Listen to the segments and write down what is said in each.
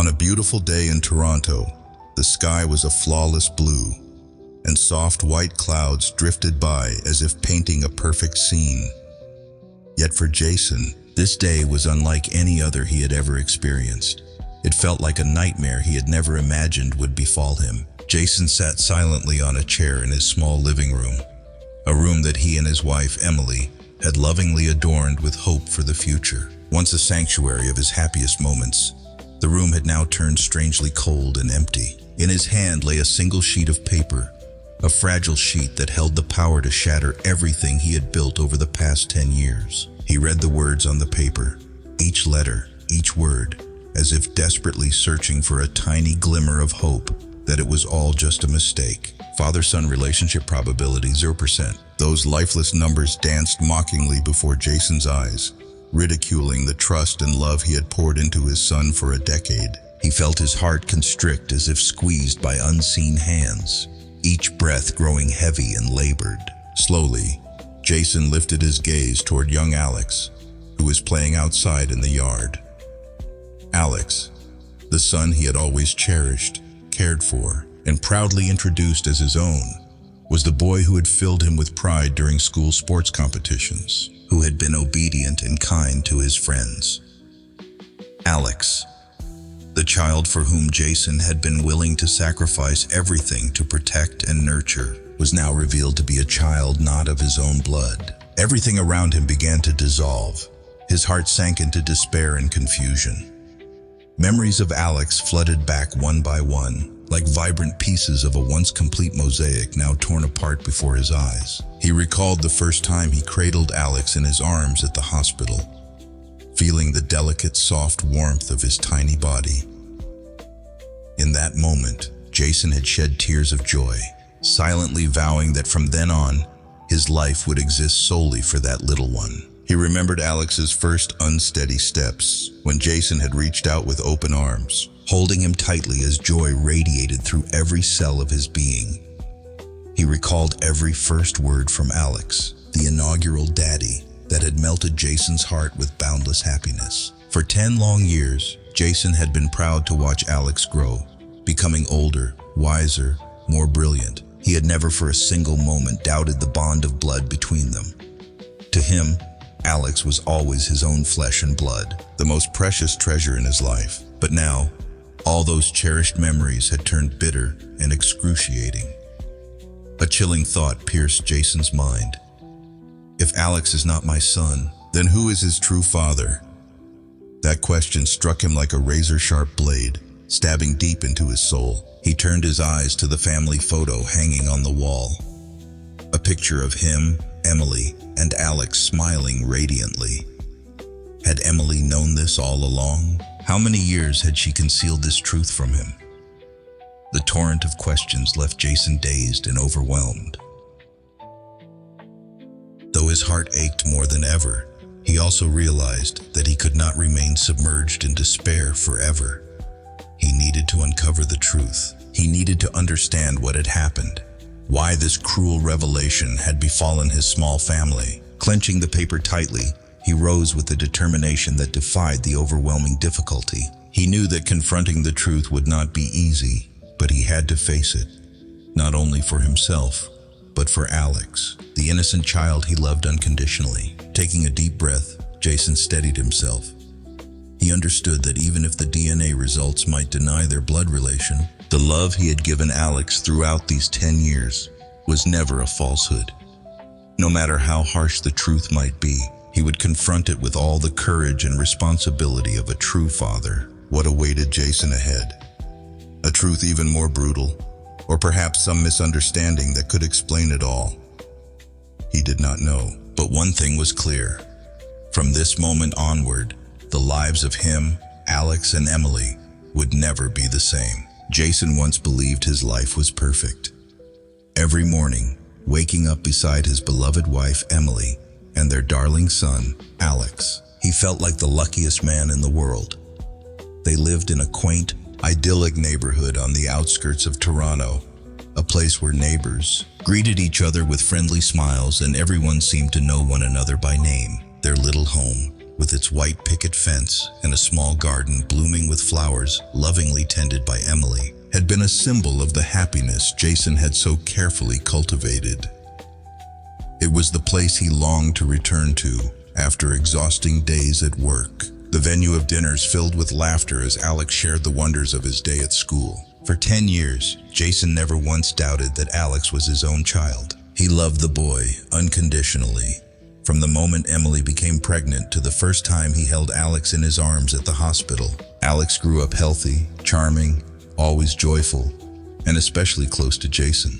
On a beautiful day in Toronto, the sky was a flawless blue, and soft white clouds drifted by as if painting a perfect scene. Yet for Jason, this day was unlike any other he had ever experienced. It felt like a nightmare he had never imagined would befall him. Jason sat silently on a chair in his small living room, a room that he and his wife, Emily, had lovingly adorned with hope for the future. Once a sanctuary of his happiest moments, the room had now turned strangely cold and empty. In his hand lay a single sheet of paper, a fragile sheet that held the power to shatter everything he had built over the past 10 years. He read the words on the paper, each letter, each word, as if desperately searching for a tiny glimmer of hope that it was all just a mistake. Father-son relationship probability 0%. Those lifeless numbers danced mockingly before Jason's eyes, ridiculing the trust and love he had poured into his son for a decade. He felt his heart constrict as if squeezed by unseen hands, each breath growing heavy and labored. Slowly, Jason lifted his gaze toward young Alex, who was playing outside in the yard. Alex, the son he had always cherished, cared for, and proudly introduced as his own, was the boy who had filled him with pride during school sports competitions, who had been obedient and kind to his friends. Alex, the child for whom Jason had been willing to sacrifice everything to protect and nurture, was now revealed to be a child not of his own blood. Everything around him began to dissolve. His heart sank into despair and confusion. Memories of Alex flooded back one by one, like vibrant pieces of a once complete mosaic now torn apart before his eyes. He recalled the first time he cradled Alex in his arms at the hospital, feeling the delicate, soft warmth of his tiny body. In that moment, Jason had shed tears of joy, silently vowing that from then on, his life would exist solely for that little one. He remembered Alex's first unsteady steps, when Jason had reached out with open arms, holding him tightly as joy radiated through every cell of his being. He recalled every first word from Alex, the inaugural daddy, that had melted Jason's heart with boundless happiness. For 10 long years, Jason had been proud to watch Alex grow, becoming older, wiser, more brilliant. He had never for a single moment doubted the bond of blood between them. To him, Alex was always his own flesh and blood, the most precious treasure in his life. But now, all those cherished memories had turned bitter and excruciating. A chilling thought pierced Jason's mind. If Alex is not my son, then who is his true father? That question struck him like a razor-sharp blade, stabbing deep into his soul. He turned his eyes to the family photo hanging on the wall. A picture of him, Emily, and Alex smiling radiantly. Had Emily known this all along? How many years had she concealed this truth from him? The torrent of questions left Jason dazed and overwhelmed. Though his heart ached more than ever, he also realized that he could not remain submerged in despair forever. He needed to uncover the truth. He needed to understand what had happened, why this cruel revelation had befallen his small family. Clenching the paper tightly, he rose with a determination that defied the overwhelming difficulty. He knew that confronting the truth would not be easy, but he had to face it, not only for himself, but for Alex, the innocent child he loved unconditionally. Taking a deep breath, Jason steadied himself. He understood that even if the DNA results might deny their blood relation, the love he had given Alex throughout these 10 years was never a falsehood. No matter how harsh the truth might be, he would confront it with all the courage and responsibility of a true father. What awaited Jason ahead? A truth even more brutal, or perhaps some misunderstanding that could explain it all. He did not know, but one thing was clear. From this moment onward, the lives of him, Alex, and Emily would never be the same. Jason once believed his life was perfect. Every morning, waking up beside his beloved wife, Emily, and their darling son, Alex, he felt like the luckiest man in the world. They lived in a quaint, idyllic neighborhood on the outskirts of Toronto, a place where neighbors greeted each other with friendly smiles and everyone seemed to know one another by name. Their little home, with its white picket fence and a small garden blooming with flowers lovingly tended by Emily, had been a symbol of the happiness Jason had so carefully cultivated. It was the place he longed to return to after exhausting days at work. The venue of dinners filled with laughter as Alex shared the wonders of his day at school. For 10 years, Jason never once doubted that Alex was his own child. He loved the boy unconditionally. From the moment Emily became pregnant to the first time he held Alex in his arms at the hospital, Alex grew up healthy, charming, always joyful, and especially close to Jason.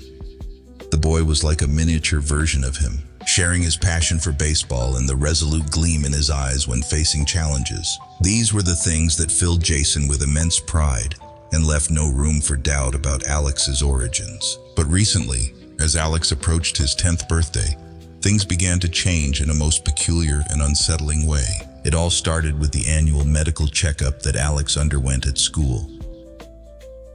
The boy was like a miniature version of him, sharing his passion for baseball and the resolute gleam in his eyes when facing challenges. These were the things that filled Jason with immense pride and left no room for doubt about Alex's origins. But recently, as Alex approached his 10th birthday, things began to change in a most peculiar and unsettling way. It all started with the annual medical checkup that Alex underwent at school.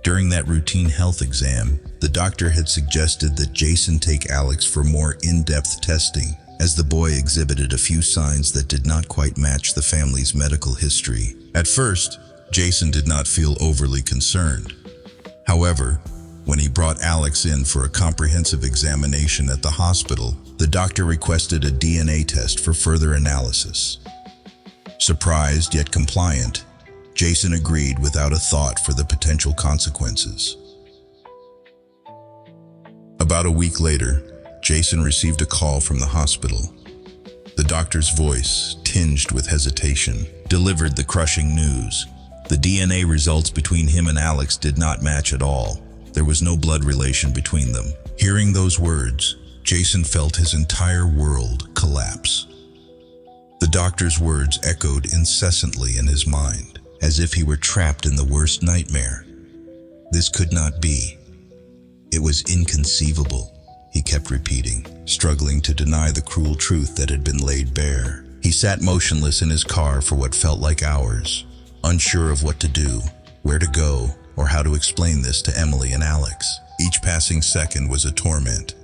During that routine health exam, the doctor had suggested that Jason take Alex for more in-depth testing, as the boy exhibited a few signs that did not quite match the family's medical history. At first, Jason did not feel overly concerned. However, when he brought Alex in for a comprehensive examination at the hospital, the doctor requested a DNA test for further analysis. Surprised yet compliant, Jason agreed without a thought for the potential consequences. About a week later, Jason received a call from the hospital. The doctor's voice, tinged with hesitation, delivered the crushing news. The DNA results between him and Alex did not match at all. There was no blood relation between them. Hearing those words, Jason felt his entire world collapse. The doctor's words echoed incessantly in his mind, as if he were trapped in the worst nightmare. This could not be. It was inconceivable, he kept repeating, struggling to deny the cruel truth that had been laid bare. He sat motionless in his car for what felt like hours, unsure of what to do, where to go, or how to explain this to Emily and Alex. Each passing second was a torment.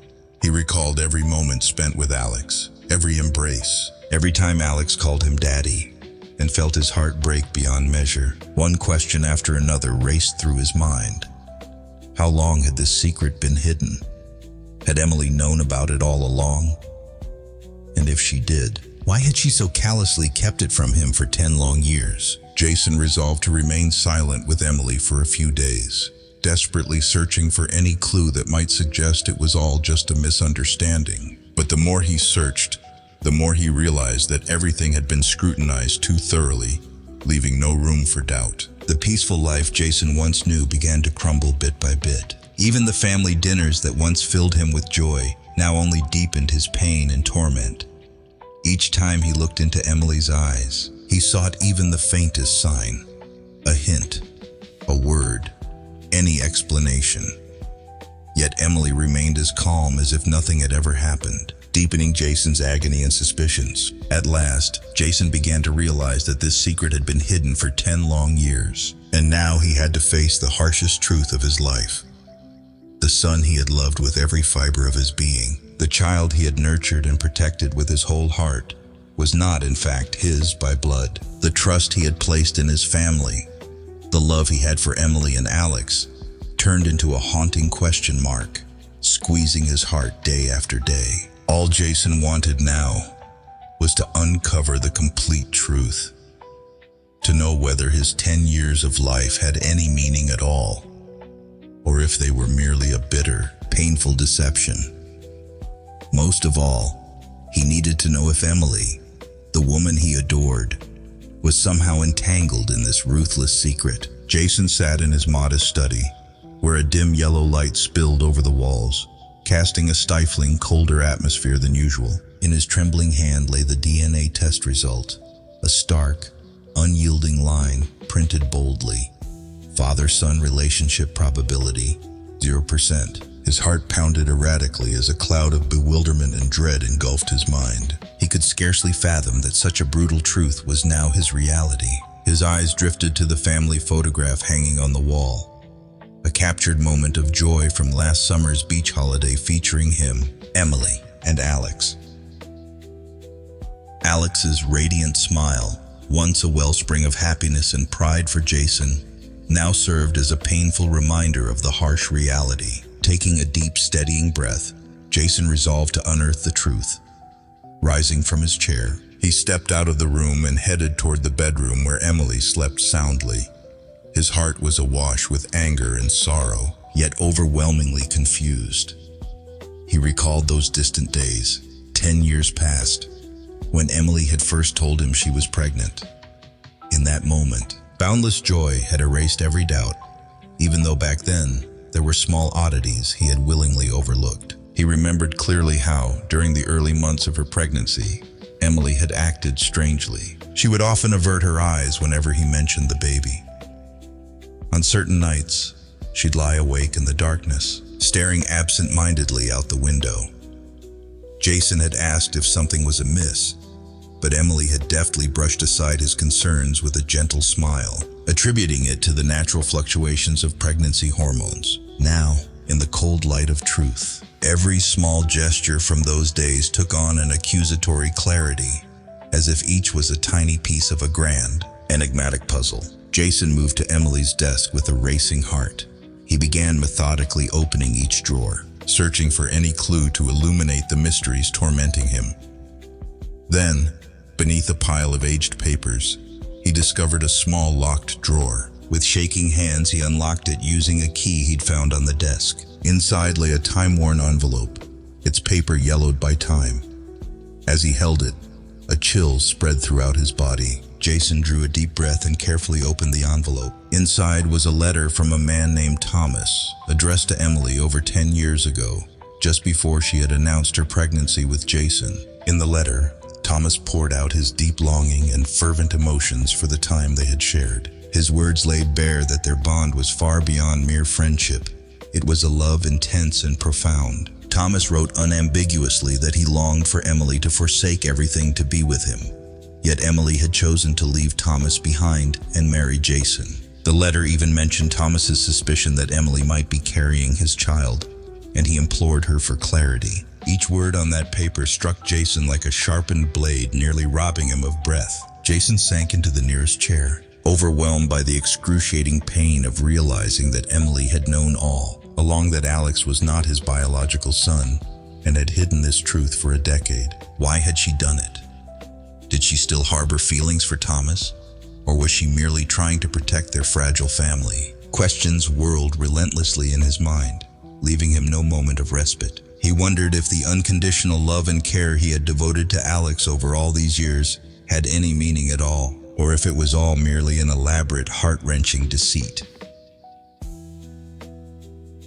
He recalled every moment spent with Alex, every embrace, every time Alex called him daddy, and felt his heart break beyond measure. One question after another raced through his mind. How long had this secret been hidden? Had Emily known about it all along? And if she did, why had she so callously kept it from him for 10 long years? Jason resolved to remain silent with Emily for a few days, desperately searching for any clue that might suggest it was all just a misunderstanding. But the more he searched, the more he realized that everything had been scrutinized too thoroughly, leaving no room for doubt. The peaceful life Jason once knew began to crumble bit by bit. Even the family dinners that once filled him with joy now only deepened his pain and torment. Each time he looked into Emily's eyes, he sought even the faintest sign, a hint, a word, any explanation. Yet Emily remained as calm as if nothing had ever happened, deepening Jason's agony and suspicions. At last, Jason began to realize that this secret had been hidden for 10 long years, and now he had to face the harshest truth of his life. The son he had loved with every fiber of his being, the child he had nurtured and protected with his whole heart, was not in fact his by blood. The trust he had placed in his family, the love he had for Emily and Alex, turned into a haunting question mark, squeezing his heart day after day. All Jason wanted now was to uncover the complete truth, to know whether his 10 years of life had any meaning at all, or if they were merely a bitter, painful deception. Most of all, he needed to know if Emily, the woman he adored, was somehow entangled in this ruthless secret. Jason sat in his modest study, where a dim yellow light spilled over the walls, casting a stifling, colder atmosphere than usual. In his trembling hand lay the DNA test result, a stark, unyielding line printed boldly. Father-son relationship probability, 0%. His heart pounded erratically as a cloud of bewilderment and dread engulfed his mind. He could scarcely fathom that such a brutal truth was now his reality. His eyes drifted to the family photograph hanging on the wall, a captured moment of joy from last summer's beach holiday featuring him, Emily, and Alex. Alex's radiant smile, once a wellspring of happiness and pride for Jason, now served as a painful reminder of the harsh reality. Taking a deep, steadying breath, Jason resolved to unearth the truth. Rising from his chair, he stepped out of the room and headed toward the bedroom where Emily slept soundly. His heart was awash with anger and sorrow, yet overwhelmingly confused. He recalled those distant days, 10 years past, when Emily had first told him she was pregnant. In that moment, boundless joy had erased every doubt, even though back then, there were small oddities he had willingly overlooked. He remembered clearly how, during the early months of her pregnancy, Emily had acted strangely. She would often avert her eyes whenever he mentioned the baby. On certain nights, she'd lie awake in the darkness, staring absent-mindedly out the window. Jason had asked if something was amiss, but Emily had deftly brushed aside his concerns with a gentle smile, attributing it to the natural fluctuations of pregnancy hormones. Now, in the cold light of truth, every small gesture from those days took on an accusatory clarity, as if each was a tiny piece of a grand, enigmatic puzzle. Jason moved to Emily's desk with a racing heart. He began methodically opening each drawer, searching for any clue to illuminate the mysteries tormenting him. Then, beneath a pile of aged papers, he discovered a small locked drawer. With shaking hands, he unlocked it using a key he'd found on the desk. Inside lay a time-worn envelope, its paper yellowed by time. As he held it, a chill spread throughout his body. Jason drew a deep breath and carefully opened the envelope. Inside was a letter from a man named Thomas, addressed to Emily over 10 years ago, just before she had announced her pregnancy with Jason. In the letter, Thomas poured out his deep longing and fervent emotions for the time they had shared. His words laid bare that their bond was far beyond mere friendship. It was a love intense and profound. Thomas wrote unambiguously that he longed for Emily to forsake everything to be with him. Yet Emily had chosen to leave Thomas behind and marry Jason. The letter even mentioned Thomas's suspicion that Emily might be carrying his child, and he implored her for clarity. Each word on that paper struck Jason like a sharpened blade, nearly robbing him of breath. Jason sank into the nearest chair, overwhelmed by the excruciating pain of realizing that Emily had known all along, that Alex was not his biological son, and had hidden this truth for a decade. Why had she done it? Did she still harbor feelings for Thomas? Or was she merely trying to protect their fragile family? Questions whirled relentlessly in his mind, leaving him no moment of respite. He wondered if the unconditional love and care he had devoted to Alex over all these years had any meaning at all, or if it was all merely an elaborate, heart-wrenching deceit.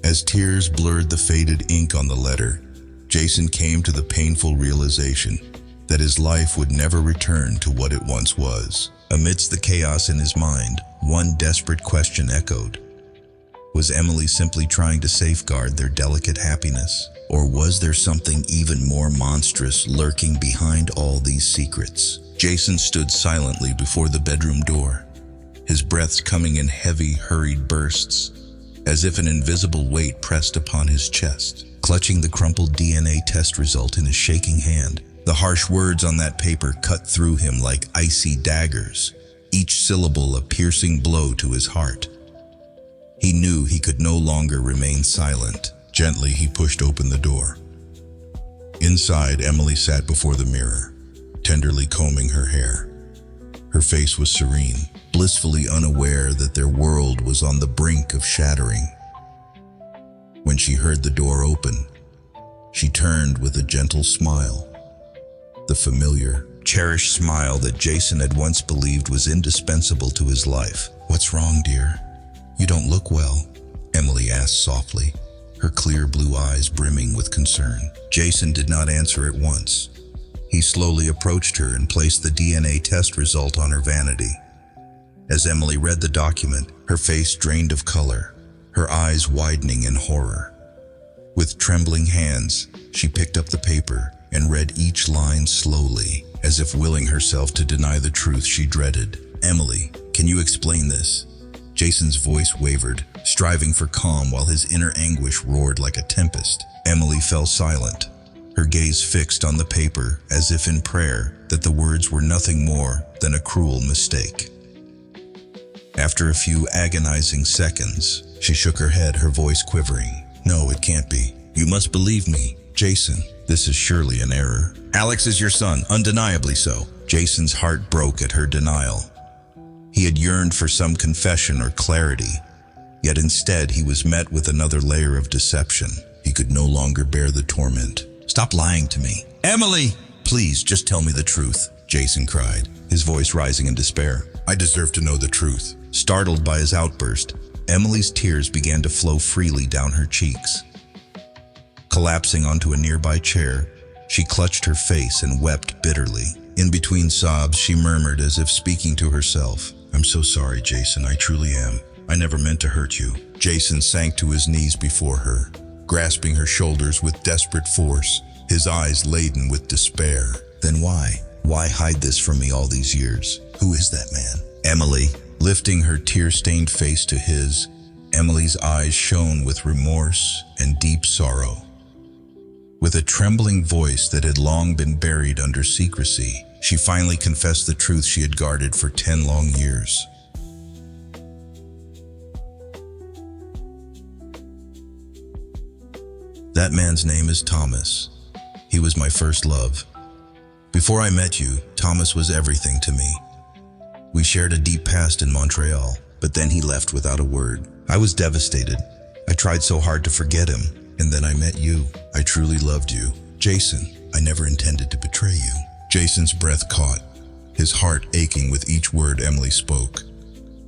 As tears blurred the faded ink on the letter, Jason came to the painful realization that his life would never return to what it once was. Amidst the chaos in his mind, one desperate question echoed. Was Emily simply trying to safeguard their delicate happiness? Or was there something even more monstrous lurking behind all these secrets? Jason stood silently before the bedroom door, his breaths coming in heavy, hurried bursts, as if an invisible weight pressed upon his chest. Clutching the crumpled DNA test result in his shaking hand, the harsh words on that paper cut through him like icy daggers, each syllable a piercing blow to his heart. He knew he could no longer remain silent. Gently, he pushed open the door. Inside, Emily sat before the mirror, tenderly combing her hair. Her face was serene, blissfully unaware that their world was on the brink of shattering. When she heard the door open, she turned with a gentle smile. The familiar, cherished smile that Jason had once believed was indispensable to his life. "What's wrong, dear? You don't look well," Emily asked softly, her clear blue eyes brimming with concern. Jason did not answer at once. He slowly approached her and placed the DNA test result on her vanity. As Emily read the document, her face drained of color, her eyes widening in horror. With trembling hands, she picked up the paper and read each line slowly, as if willing herself to deny the truth she dreaded. "Emily, can you explain this?" Jason's voice wavered, striving for calm while his inner anguish roared like a tempest. Emily fell silent, her gaze fixed on the paper as if in prayer that the words were nothing more than a cruel mistake. After a few agonizing seconds, she shook her head, her voice quivering. "No, it can't be. You must believe me. Jason, this is surely an error. Alex is your son, undeniably so." Jason's heart broke at her denial. He had yearned for some confession or clarity, yet instead he was met with another layer of deception. He could no longer bear the torment. "Stop lying to me." "Emily! Please, just tell me the truth," Jason cried, his voice rising in despair. "I deserve to know the truth." Startled by his outburst, Emily's tears began to flow freely down her cheeks. Collapsing onto a nearby chair, she clutched her face and wept bitterly. In between sobs, she murmured as if speaking to herself, "I'm so sorry, Jason, I truly am. I never meant to hurt you." Jason sank to his knees before her, grasping her shoulders with desperate force, his eyes laden with despair. "Then why? Why hide this from me all these years? Who is that man?" "Emily." Lifting her tear-stained face to his, Emily's eyes shone with remorse and deep sorrow. With a trembling voice that had long been buried under secrecy, she finally confessed the truth she had guarded for 10 long years. "That man's name is Thomas. He was my first love. Before I met you, Thomas was everything to me. We shared a deep past in Montreal, but then he left without a word. I was devastated. I tried so hard to forget him, and then I met you. I truly loved you. Jason, I never intended to betray you." Jason's breath caught, his heart aching with each word Emily spoke.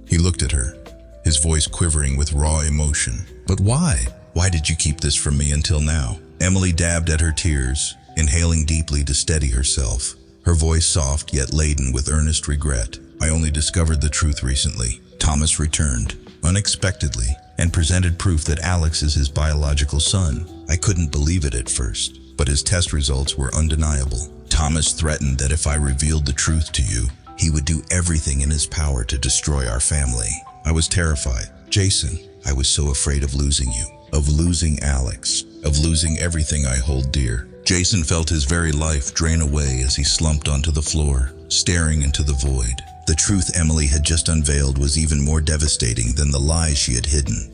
He looked at her, his voice quivering with raw emotion. "But why? Why did you keep this from me until now?" Emily dabbed at her tears, inhaling deeply to steady herself, her voice soft yet laden with earnest regret. "I only discovered the truth recently. Thomas returned, unexpectedly, and presented proof that Alex is his biological son. I couldn't believe it at first, but his test results were undeniable. Thomas threatened that if I revealed the truth to you, he would do everything in his power to destroy our family. I was terrified. Jason, I was so afraid of losing you, of losing Alex, of losing everything I hold dear." Jason felt his very life drain away as he slumped onto the floor, staring into the void. The truth Emily had just unveiled was even more devastating than the lies she had hidden.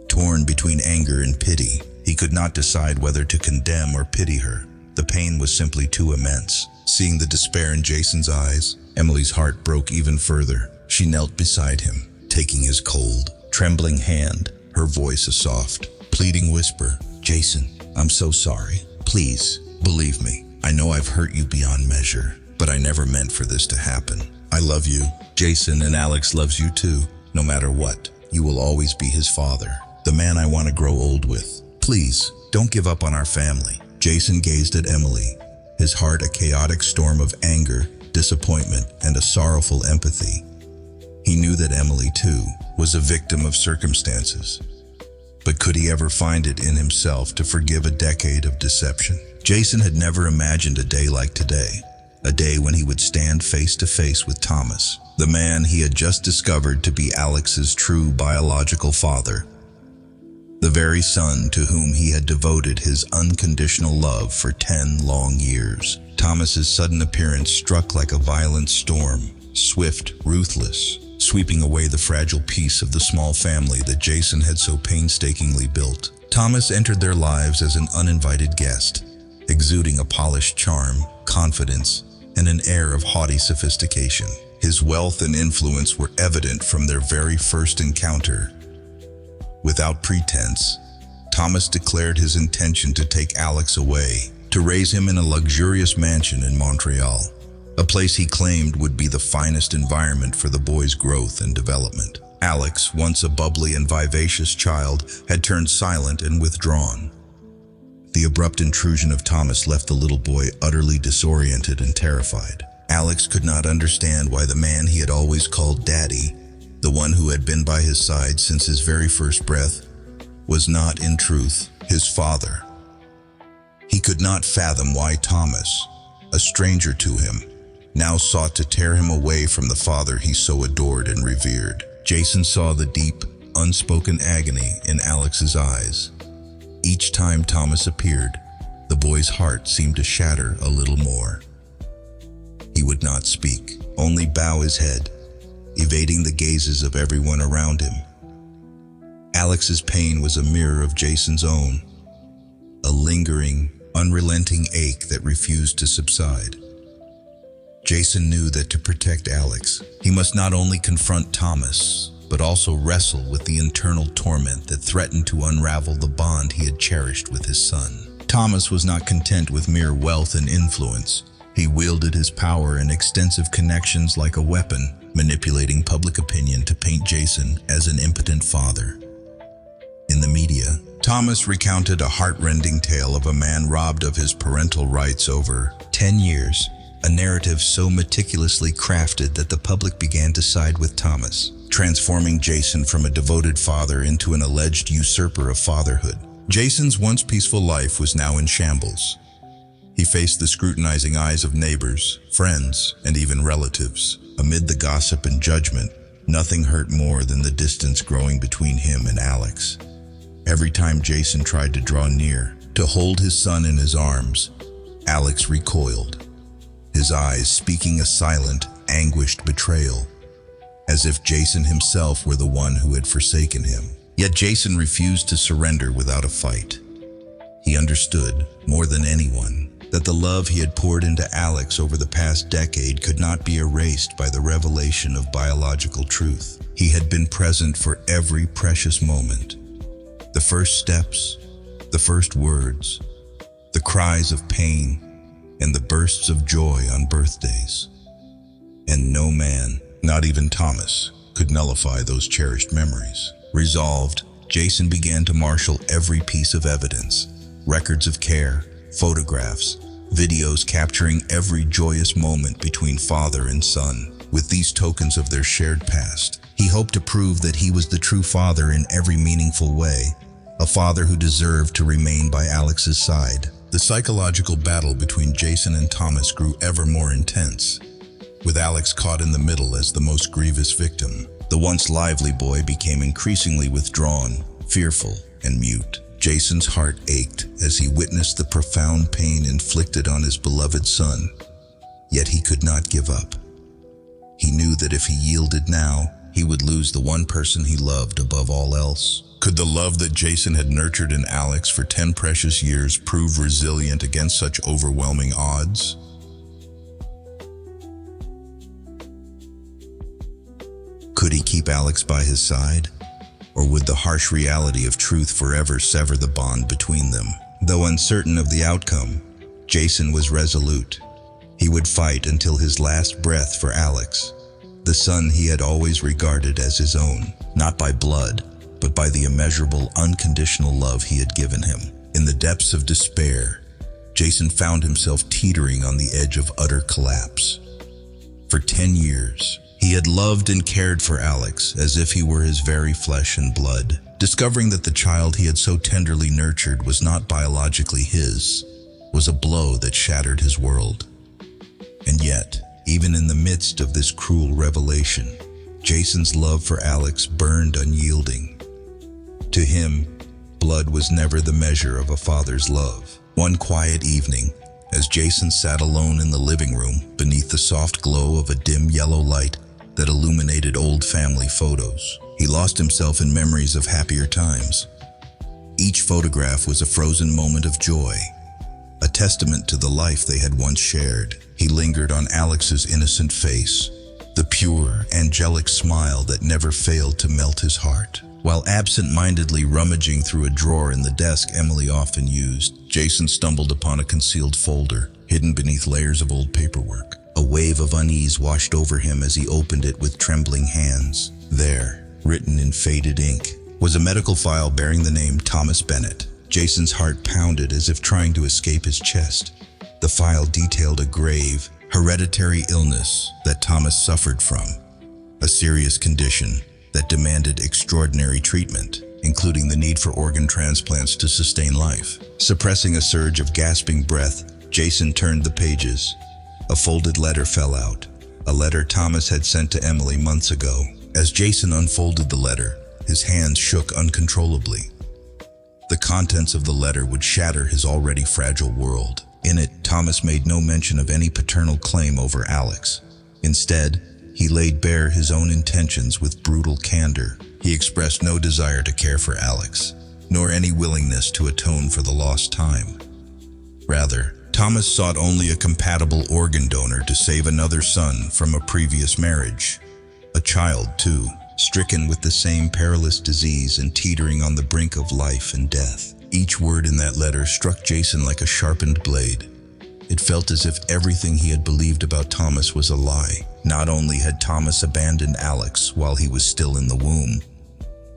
Torn between anger and pity, he could not decide whether to condemn or pity her. The pain was simply too immense. Seeing the despair in Jason's eyes, Emily's heart broke even further. She knelt beside him, taking his cold, trembling hand, her voice a soft, pleading whisper. "Jason, I'm so sorry. Please, believe me. I know I've hurt you beyond measure, but I never meant for this to happen. I love you. Jason, and Alex loves you too. No matter what, you will always be his father, the man I want to grow old with. Please, don't give up on our family." Jason gazed at Emily, his heart a chaotic storm of anger, disappointment, and a sorrowful empathy. He knew that Emily, too, was a victim of circumstances. But could he ever find it in himself to forgive a decade of deception? Jason had never imagined a day like today. A day when he would stand face to face with Thomas, the man he had just discovered to be Alex's true biological father, the very son to whom he had devoted his unconditional love for 10 long years. Thomas's sudden appearance struck like a violent storm, swift, ruthless, sweeping away the fragile peace of the small family that Jason had so painstakingly built. Thomas entered their lives as an uninvited guest, exuding a polished charm, confidence, and an air of haughty sophistication. His wealth and influence were evident from their very first encounter. Without pretense, Thomas declared his intention to take Alex away, to raise him in a luxurious mansion in Montreal, a place he claimed would be the finest environment for the boy's growth and development. Alex, once a bubbly and vivacious child, had turned silent and withdrawn. The abrupt intrusion of Thomas left the little boy utterly disoriented and terrified. Alex could not understand why the man he had always called Daddy, the one who had been by his side since his very first breath, was not, in truth, his father. He could not fathom why Thomas, a stranger to him, now sought to tear him away from the father he so adored and revered. Jason saw the deep, unspoken agony in Alex's eyes. Each time Thomas appeared, The boy's heart seemed to shatter a little more. He would not speak, only bow his head, evading the gazes of everyone around him. Alex's pain was a mirror of Jason's own, a lingering, unrelenting ache that refused to subside. Jason knew that to protect Alex, he must not only confront Thomas, but also wrestle with the internal torment that threatened to unravel the bond he had cherished with his son. Thomas was not content with mere wealth and influence. He wielded his power and extensive connections like a weapon, manipulating public opinion to paint Jason as an impotent father. In the media, Thomas recounted a heart-rending tale of a man robbed of his parental rights over 10 years, a narrative so meticulously crafted that the public began to side with Thomas, transforming Jason from a devoted father into an alleged usurper of fatherhood. Jason's once peaceful life was now in shambles. He faced the scrutinizing eyes of neighbors, friends, and even relatives. Amid the gossip and judgment, nothing hurt more than the distance growing between him and Alex. Every time Jason tried to draw near, to hold his son in his arms, Alex recoiled, his eyes speaking a silent, anguished betrayal, as if Jason himself were the one who had forsaken him. Yet Jason refused to surrender without a fight. He understood, more than anyone, that the love he had poured into Alex over the past decade could not be erased by the revelation of biological truth. He had been present for every precious moment. The first steps, the first words, the cries of pain, and the bursts of joy on birthdays. And no man, not even Thomas, could nullify those cherished memories. Resolved, Jason began to marshal every piece of evidence, records of care, photographs, videos capturing every joyous moment between father and son. With these tokens of their shared past, he hoped to prove that he was the true father in every meaningful way, a father who deserved to remain by Alex's side. The psychological battle between Jason and Thomas grew ever more intense, with Alex caught in the middle as the most grievous victim. The once lively boy became increasingly withdrawn, fearful, and mute. Jason's heart ached as he witnessed the profound pain inflicted on his beloved son, yet he could not give up. He knew that if he yielded now, he would lose the one person he loved above all else. Could the love that Jason had nurtured in Alex for 10 precious years prove resilient against such overwhelming odds? Could he keep Alex by his side? Or would the harsh reality of truth forever sever the bond between them? Though uncertain of the outcome, Jason was resolute. He would fight until his last breath for Alex, the son he had always regarded as his own, not by blood, but by the immeasurable, unconditional love he had given him. In the depths of despair, Jason found himself teetering on the edge of utter collapse. For 10 years, he had loved and cared for Alex as if he were his very flesh and blood. Discovering that the child he had so tenderly nurtured was not biologically his was a blow that shattered his world. And yet, even in the midst of this cruel revelation, Jason's love for Alex burned unyielding. To him, blood was never the measure of a father's love. One quiet evening, as Jason sat alone in the living room beneath the soft glow of a dim yellow light that illuminated old family photos, he lost himself in memories of happier times. Each photograph was a frozen moment of joy, a testament to the life they had once shared. He lingered on Alex's innocent face, the pure, angelic smile that never failed to melt his heart. While absent-mindedly rummaging through a drawer in the desk Emily often used, Jason stumbled upon a concealed folder, hidden beneath layers of old paperwork. A wave of unease washed over him as he opened it with trembling hands. There, written in faded ink, was a medical file bearing the name Thomas Bennett. Jason's heart pounded as if trying to escape his chest. The file detailed a grave, hereditary illness that Thomas suffered from, a serious condition that demanded extraordinary treatment, including the need for organ transplants to sustain life. Suppressing a surge of gasping breath, Jason turned the pages. A folded letter fell out, a letter Thomas had sent to Emily months ago. As Jason unfolded the letter, his hands shook uncontrollably. The contents of the letter would shatter his already fragile world. In it, Thomas made no mention of any paternal claim over Alex. Instead, he laid bare his own intentions with brutal candor. He expressed no desire to care for Alex, nor any willingness to atone for the lost time. Rather, Thomas sought only a compatible organ donor to save another son from a previous marriage. A child, too, stricken with the same perilous disease and teetering on the brink of life and death. Each word in that letter struck Jason like a sharpened blade. It felt as if everything he had believed about Thomas was a lie. Not only had Thomas abandoned Alex while he was still in the womb,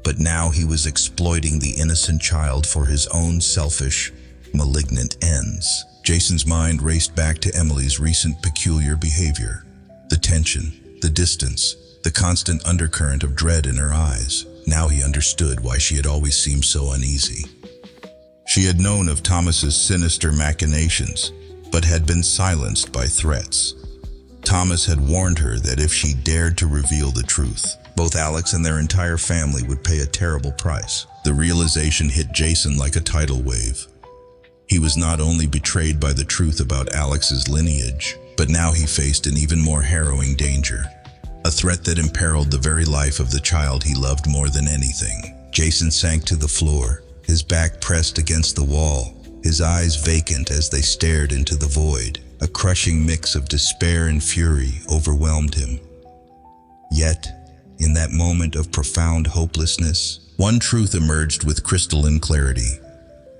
but now he was exploiting the innocent child for his own selfish, malignant ends. Jason's mind raced back to Emily's recent peculiar behavior. The tension, the distance, the constant undercurrent of dread in her eyes. Now he understood why she had always seemed so uneasy. She had known of Thomas's sinister machinations, but had been silenced by threats. Thomas had warned her that if she dared to reveal the truth, both Alex and their entire family would pay a terrible price. The realization hit Jason like a tidal wave. He was not only betrayed by the truth about Alex's lineage, but now he faced an even more harrowing danger. A threat that imperiled the very life of the child he loved more than anything. Jason sank to the floor, his back pressed against the wall, his eyes vacant as they stared into the void. A crushing mix of despair and fury overwhelmed him. Yet, in that moment of profound hopelessness, one truth emerged with crystalline clarity.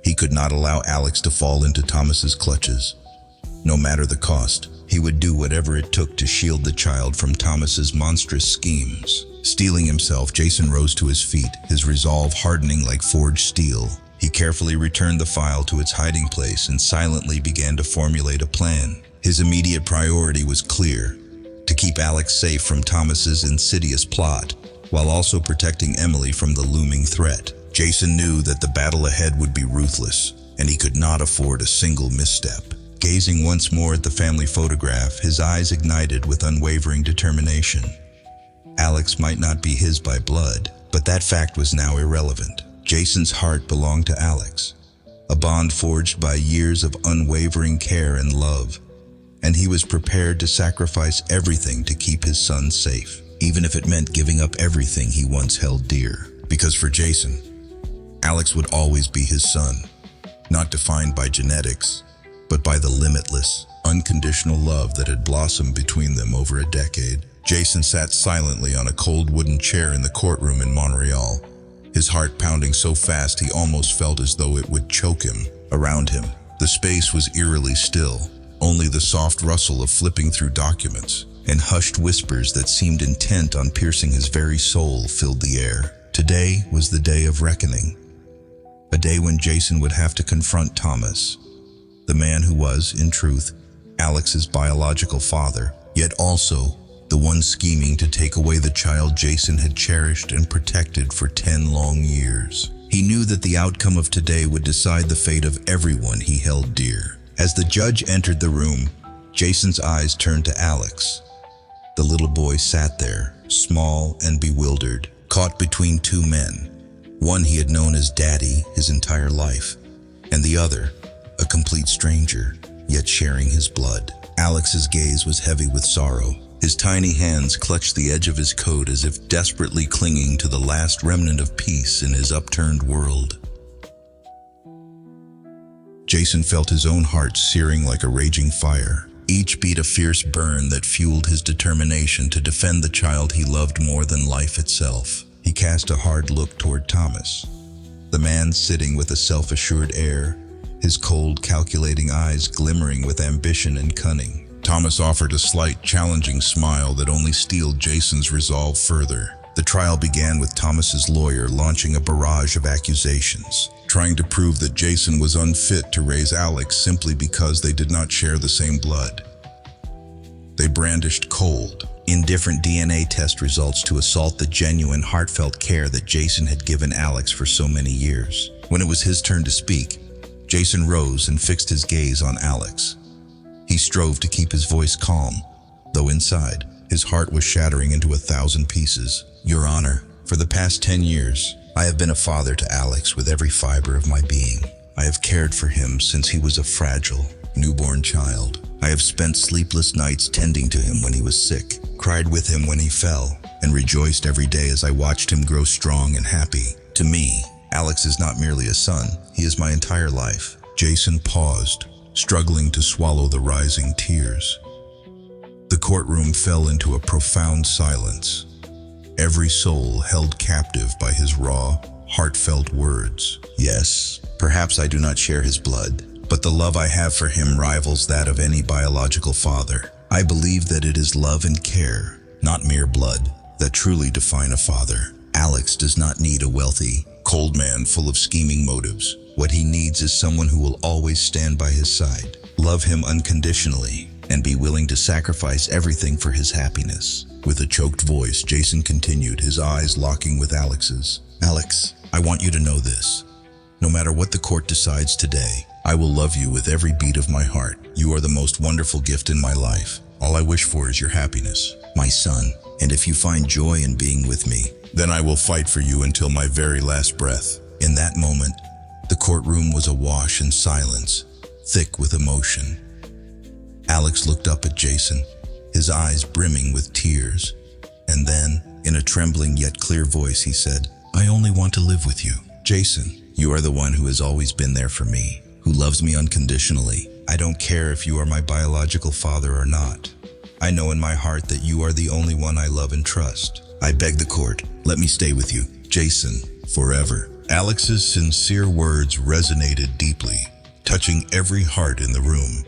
He could not allow Alex to fall into Thomas's clutches. No matter the cost, he would do whatever it took to shield the child from Thomas's monstrous schemes. Steeling himself, Jason rose to his feet, his resolve hardening like forged steel. He carefully returned the file to its hiding place and silently began to formulate a plan. His immediate priority was clear: to keep Alex safe from Thomas's insidious plot, while also protecting Emily from the looming threat. Jason knew that the battle ahead would be ruthless, and he could not afford a single misstep. Gazing once more at the family photograph, his eyes ignited with unwavering determination. Alex might not be his by blood, but that fact was now irrelevant. Jason's heart belonged to Alex, a bond forged by years of unwavering care and love, and he was prepared to sacrifice everything to keep his son safe, even if it meant giving up everything he once held dear. Because for Jason, Alex would always be his son, not defined by genetics, but by the limitless, unconditional love that had blossomed between them over a decade. Jason sat silently on a cold wooden chair in the courtroom in Montreal, his heart pounding so fast he almost felt as though it would choke him. Around him, the space was eerily still. Only the soft rustle of flipping through documents and hushed whispers that seemed intent on piercing his very soul filled the air. Today was the day of reckoning. A day when Jason would have to confront Thomas, the man who was, in truth, Alex's biological father, yet also the one scheming to take away the child Jason had cherished and protected for 10 long years. He knew that the outcome of today would decide the fate of everyone he held dear. As the judge entered the room, Jason's eyes turned to Alex. The little boy sat there, small and bewildered, caught between two men. One he had known as Daddy his entire life, and the other, a complete stranger, yet sharing his blood. Alex's gaze was heavy with sorrow. His tiny hands clutched the edge of his coat as if desperately clinging to the last remnant of peace in his upturned world. Jason felt his own heart searing like a raging fire, each beat a fierce burn that fueled his determination to defend the child he loved more than life itself. He cast a hard look toward Thomas, the man sitting with a self-assured air, his cold, calculating eyes glimmering with ambition and cunning. Thomas offered a slight, challenging smile that only steeled Jason's resolve further. The trial began with Thomas's lawyer launching a barrage of accusations, trying to prove that Jason was unfit to raise Alex simply because they did not share the same blood. They brandished cold, indifferent DNA test results to assault the genuine, heartfelt care that Jason had given Alex for so many years. When it was his turn to speak, Jason rose and fixed his gaze on Alex. He strove to keep his voice calm, though inside, his heart was shattering into 1,000 pieces. Your Honor, for the past 10 years, I have been a father to Alex with every fiber of my being. I have cared for him since he was a fragile, newborn child. I have spent sleepless nights tending to him when he was sick, cried with him when he fell, and rejoiced every day as I watched him grow strong and happy. To me, Alex is not merely a son, he is my entire life. Jason paused, struggling to swallow the rising tears. The courtroom fell into a profound silence, every soul held captive by his raw, heartfelt words. Yes, perhaps I do not share his blood, but the love I have for him rivals that of any biological father. I believe that it is love and care, not mere blood, that truly define a father. Alex does not need a wealthy, cold man full of scheming motives. What he needs is someone who will always stand by his side, love him unconditionally, and be willing to sacrifice everything for his happiness. With a choked voice, Jason continued, his eyes locking with Alex's. Alex, I want you to know this. No matter what the court decides today, I will love you with every beat of my heart. You are the most wonderful gift in my life. All I wish for is your happiness, my son. And if you find joy in being with me, then I will fight for you until my very last breath. In that moment, the courtroom was awash in silence, thick with emotion. Alex looked up at Jason, his eyes brimming with tears. And then, in a trembling yet clear voice, he said, I only want to live with you. Jason, you are the one who has always been there for me, who loves me unconditionally. I don't care if you are my biological father or not. I know in my heart that you are the only one I love and trust. I beg the court, let me stay with you, Jason, forever. Alex's sincere words resonated deeply, touching every heart in the room,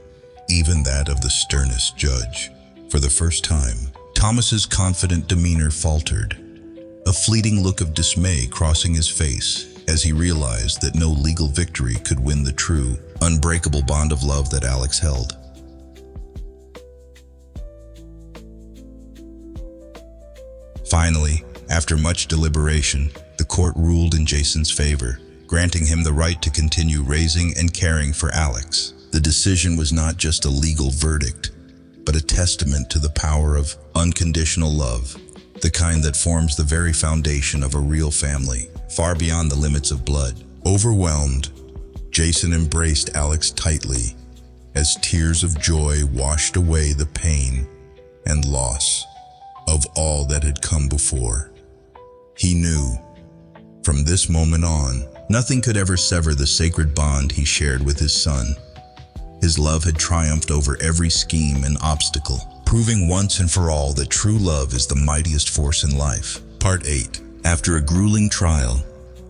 even that of the sternest judge. For the first time, Thomas's confident demeanor faltered, a fleeting look of dismay crossing his face as he realized that no legal victory could win the true, unbreakable bond of love that Alex held. Finally, after much deliberation, the court ruled in Jason's favor, granting him the right to continue raising and caring for Alex. The decision was not just a legal verdict, but a testament to the power of unconditional love, the kind that forms the very foundation of a real family, far beyond the limits of blood. Overwhelmed, Jason embraced Alex tightly as tears of joy washed away the pain and loss of all that had come before. He knew, from this moment on, nothing could ever sever the sacred bond he shared with his son. His love had triumphed over every scheme and obstacle, proving once and for all that true love is the mightiest force in life. Part 8. After a grueling trial,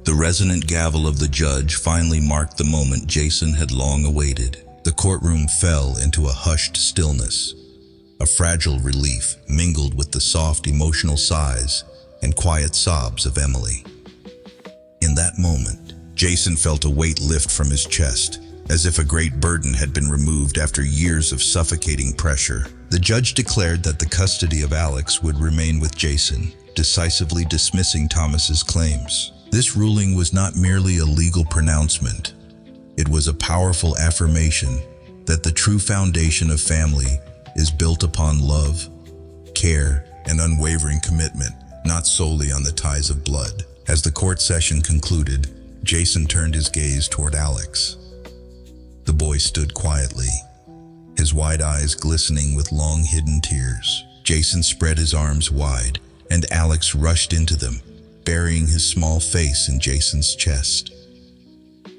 the resonant gavel of the judge finally marked the moment Jason had long awaited. The courtroom fell into a hushed stillness, a fragile relief mingled with the soft emotional sighs and quiet sobs of Emily. In that moment, Jason felt a weight lift from his chest, as if a great burden had been removed after years of suffocating pressure. The judge declared that the custody of Alex would remain with Jason, decisively dismissing Thomas's claims. This ruling was not merely a legal pronouncement. It was a powerful affirmation that the true foundation of family is built upon love, care, and unwavering commitment, not solely on the ties of blood. As the court session concluded, Jason turned his gaze toward Alex. The boy stood quietly, his wide eyes glistening with long-hidden tears. Jason spread his arms wide, and Alex rushed into them, burying his small face in Jason's chest.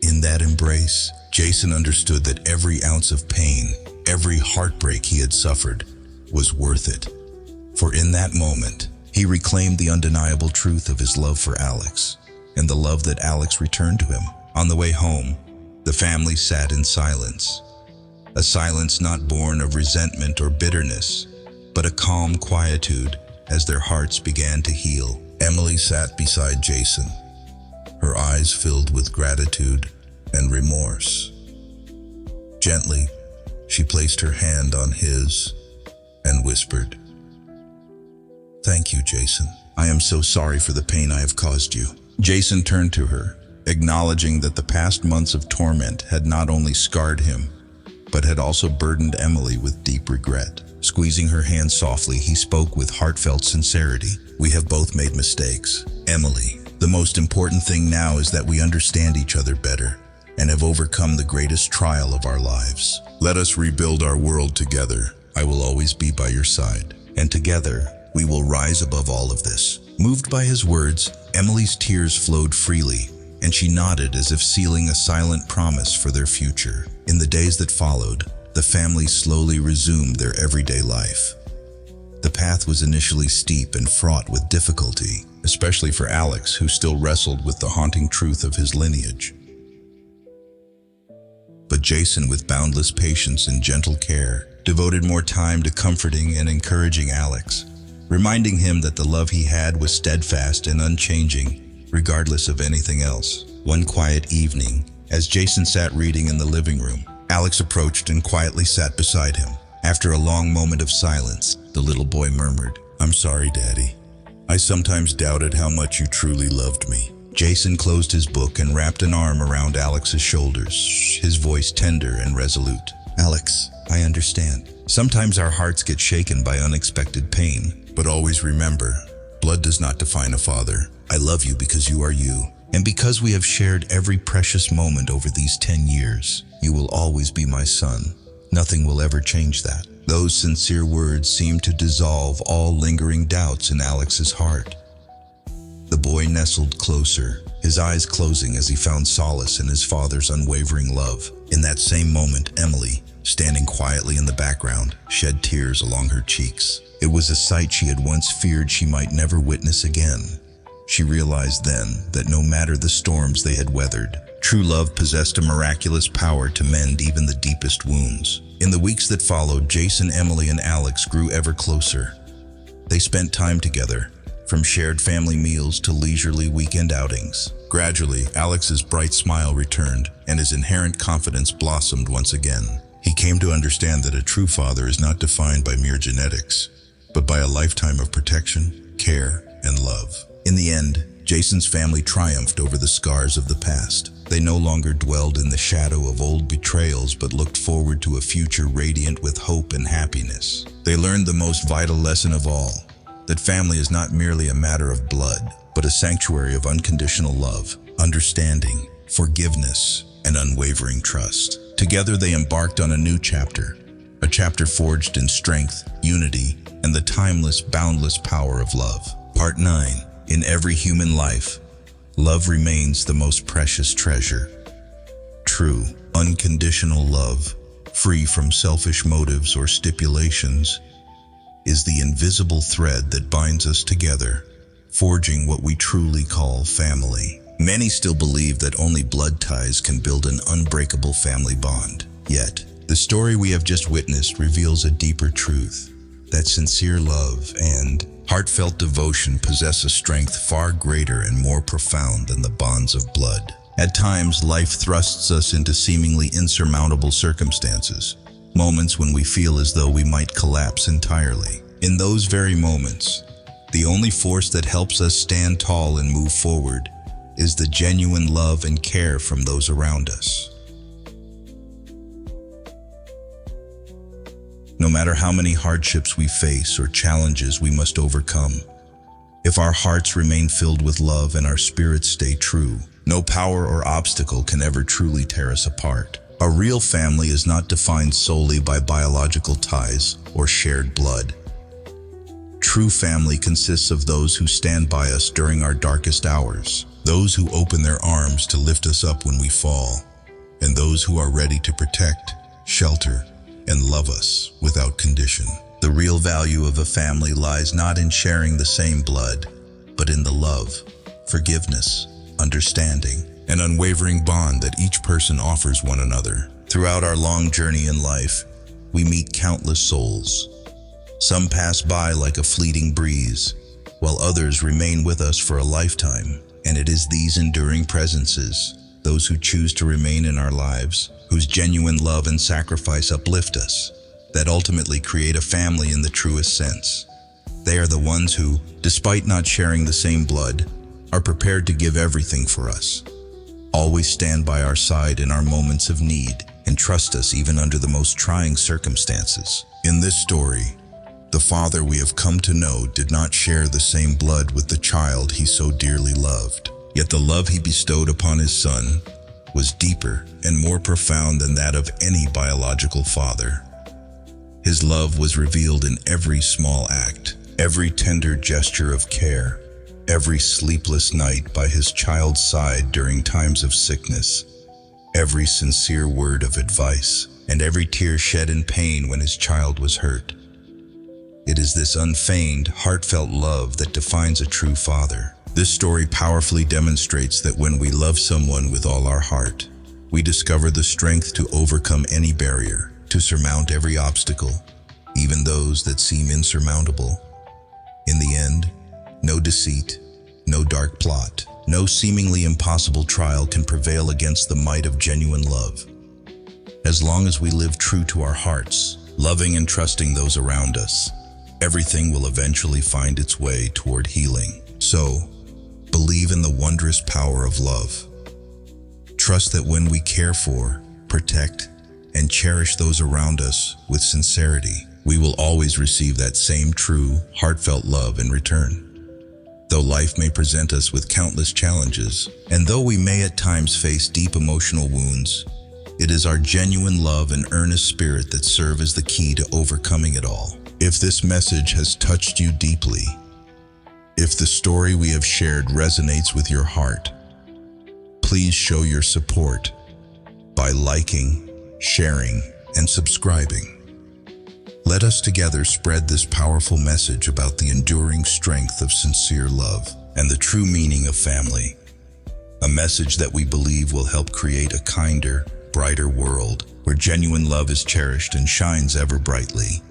In that embrace, Jason understood that every ounce of pain, every heartbreak he had suffered, was worth it. For in that moment, he reclaimed the undeniable truth of his love for Alex, and the love that Alex returned to him. On the way home, the family sat in silence, a silence not born of resentment or bitterness, but a calm quietude as their hearts began to heal. Emily sat beside Jason, her eyes filled with gratitude and remorse. Gently, she placed her hand on his and whispered, "Thank you, Jason. I am so sorry for the pain I have caused you." Jason turned to her, acknowledging that the past months of torment had not only scarred him, but had also burdened Emily with deep regret. Squeezing her hand softly, he spoke with heartfelt sincerity. "We have both made mistakes, Emily, The most important thing now is that we understand each other better and have overcome the greatest trial of our lives. Let us rebuild our world together. I will always be by your side. And together, we will rise above all of this. Moved by his words, Emily's tears flowed freely, and she nodded as if sealing a silent promise for their future. In the days that followed, the family slowly resumed their everyday life. The path was initially steep and fraught with difficulty, especially for Alex, who still wrestled with the haunting truth of his lineage. But Jason, with boundless patience and gentle care, devoted more time to comforting and encouraging Alex, reminding him that the love he had was steadfast and unchanging, regardless of anything else. One quiet evening, as Jason sat reading in the living room, Alex approached and quietly sat beside him. After a long moment of silence, the little boy murmured, "I'm sorry, Daddy. I sometimes doubted how much you truly loved me." Jason closed his book and wrapped an arm around Alex's shoulders, his voice tender and resolute. "Alex, I understand. Sometimes our hearts get shaken by unexpected pain, but always remember, blood does not define a father. I love you because you are you, and because we have shared every precious moment over these 10 years. You will always be my son. Nothing will ever change that." Those sincere words seemed to dissolve all lingering doubts in Alex's heart. The boy nestled closer, his eyes closing as he found solace in his father's unwavering love. In that same moment, Emily, standing quietly in the background, shed tears along her cheeks. It was a sight she had once feared she might never witness again. She realized then that no matter the storms they had weathered, true love possessed a miraculous power to mend even the deepest wounds. In the weeks that followed, Jason, Emily, and Alex grew ever closer. They spent time together, from shared family meals to leisurely weekend outings. Gradually, Alex's bright smile returned, and his inherent confidence blossomed once again. He came to understand that a true father is not defined by mere genetics, but by a lifetime of protection, care, and love. In the end, Jason's family triumphed over the scars of the past. They no longer dwelled in the shadow of old betrayals, but looked forward to a future radiant with hope and happiness. They learned the most vital lesson of all, that family is not merely a matter of blood, but a sanctuary of unconditional love, understanding, forgiveness, and unwavering trust. Together they embarked on a new chapter, a chapter forged in strength, unity, and the timeless, boundless power of love. Part 9. In every human life, love remains the most precious treasure. True, unconditional love, free from selfish motives or stipulations, is the invisible thread that binds us together, forging what we truly call family. Many still believe that only blood ties can build an unbreakable family bond. Yet, the story we have just witnessed reveals a deeper truth, that sincere love and heartfelt devotion possess a strength far greater and more profound than the bonds of blood. At times, life thrusts us into seemingly insurmountable circumstances, moments when we feel as though we might collapse entirely. In those very moments, the only force that helps us stand tall and move forward is the genuine love and care from those around us. No matter how many hardships we face or challenges we must overcome, if our hearts remain filled with love and our spirits stay true, no power or obstacle can ever truly tear us apart. A real family is not defined solely by biological ties or shared blood. True family consists of those who stand by us during our darkest hours, those who open their arms to lift us up when we fall, and those who are ready to protect, shelter, and love us without condition. The real value of a family lies not in sharing the same blood, but in the love, forgiveness, understanding, and unwavering bond that each person offers one another. Throughout our long journey in life, we meet countless souls. Some pass by like a fleeting breeze, while others remain with us for a lifetime. And it is these enduring presences, those who choose to remain in our lives, whose genuine love and sacrifice uplift us, that ultimately create a family in the truest sense. They are the ones who, despite not sharing the same blood, are prepared to give everything for us, always stand by our side in our moments of need, and trust us even under the most trying circumstances. In this story, The father we have come to know did not share the same blood with the child he so dearly loved. Yet the love he bestowed upon his son was deeper and more profound than that of any biological father. His love was revealed in every small act, every tender gesture of care, every sleepless night by his child's side during times of sickness, every sincere word of advice, and every tear shed in pain when his child was hurt. It is this unfeigned, heartfelt love that defines a true father. This story powerfully demonstrates that when we love someone with all our heart, we discover the strength to overcome any barrier, to surmount every obstacle, even those that seem insurmountable. In the end, no deceit, no dark plot, no seemingly impossible trial can prevail against the might of genuine love. As long as we live true to our hearts, loving and trusting those around us, everything will eventually find its way toward healing. So, believe in the wondrous power of love. Trust that when we care for, protect, and cherish those around us with sincerity, we will always receive that same true, heartfelt love in return. Though life may present us with countless challenges, and though we may at times face deep emotional wounds, it is our genuine love and earnest spirit that serve as the key to overcoming it all. If this message has touched you deeply, if the story we have shared resonates with your heart, please show your support by liking, sharing, and subscribing. Let us together spread this powerful message about the enduring strength of sincere love and the true meaning of family. A message that we believe will help create a kinder, brighter world where genuine love is cherished and shines ever brightly.